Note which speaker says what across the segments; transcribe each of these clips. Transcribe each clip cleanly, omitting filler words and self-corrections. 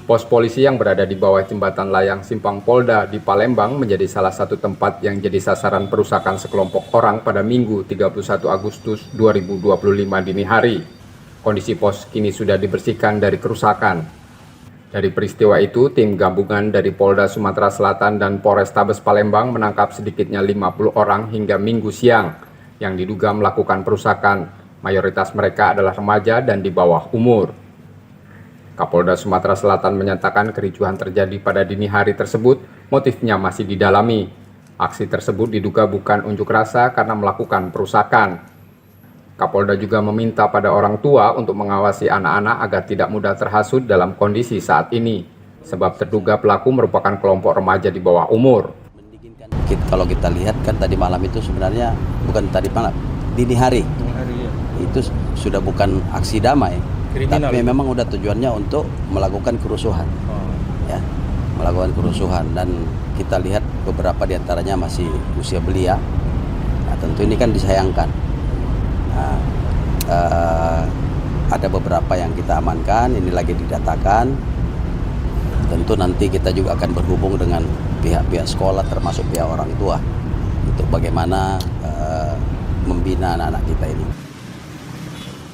Speaker 1: Pos polisi yang berada di bawah jembatan layang Simpang Polda di Palembang menjadi salah satu tempat yang jadi sasaran perusakan sekelompok orang pada Minggu 31 Agustus 2025 dini hari. Kondisi pos kini sudah dibersihkan dari kerusakan. Dari peristiwa itu, tim gabungan dari Polda Sumatera Selatan dan Polrestabes Palembang menangkap sedikitnya 50 orang hingga Minggu siang yang diduga melakukan perusakan. Mayoritas mereka adalah remaja dan di bawah umur. Kapolda Sumatera Selatan menyatakan kericuhan terjadi pada dini hari tersebut, motifnya masih didalami. Aksi tersebut diduga bukan unjuk rasa karena melakukan perusakan. Kapolda juga meminta pada orang tua untuk mengawasi anak-anak agar tidak mudah terhasut dalam kondisi saat ini, sebab terduga pelaku merupakan kelompok remaja di bawah umur.
Speaker 2: Kalau kita lihat kan tadi malam itu sebenarnya bukan tadi malam, dini hari ya. Itu sudah bukan aksi damai. Kriminal. Tapi memang udah tujuannya untuk melakukan kerusuhan, ya, melakukan kerusuhan, dan kita lihat beberapa diantaranya masih usia belia. Nah, tentu ini kan disayangkan. Nah, ada beberapa yang kita amankan, ini lagi didatakan. Tentu nanti kita juga akan berhubung dengan pihak-pihak sekolah, termasuk pihak orang tua, untuk bagaimana membina anak-anak kita ini.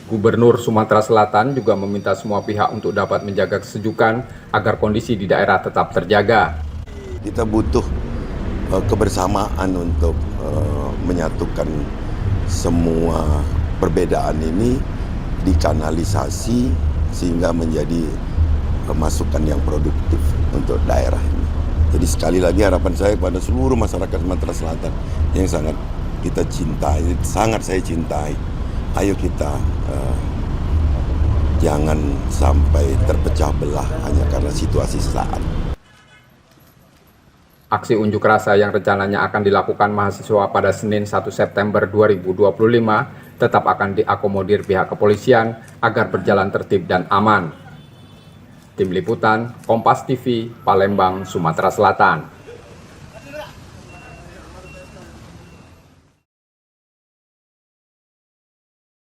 Speaker 1: Gubernur Sumatera Selatan juga meminta semua pihak untuk dapat menjaga kesejukan agar kondisi di daerah tetap terjaga.
Speaker 3: Kita butuh kebersamaan untuk menyatukan semua perbedaan ini, dikanalisasi sehingga menjadi masukan yang produktif untuk daerah ini. Jadi sekali lagi harapan saya kepada seluruh masyarakat Sumatera Selatan yang sangat kita cintai, sangat saya cintai. Ayo kita jangan sampai terpecah belah hanya karena situasi sesaat.
Speaker 1: Aksi unjuk rasa yang rencananya akan dilakukan mahasiswa pada Senin 1 September 2025 tetap akan diakomodir pihak kepolisian agar berjalan tertib dan aman. Tim Liputan, Kompas TV, Palembang, Sumatera Selatan.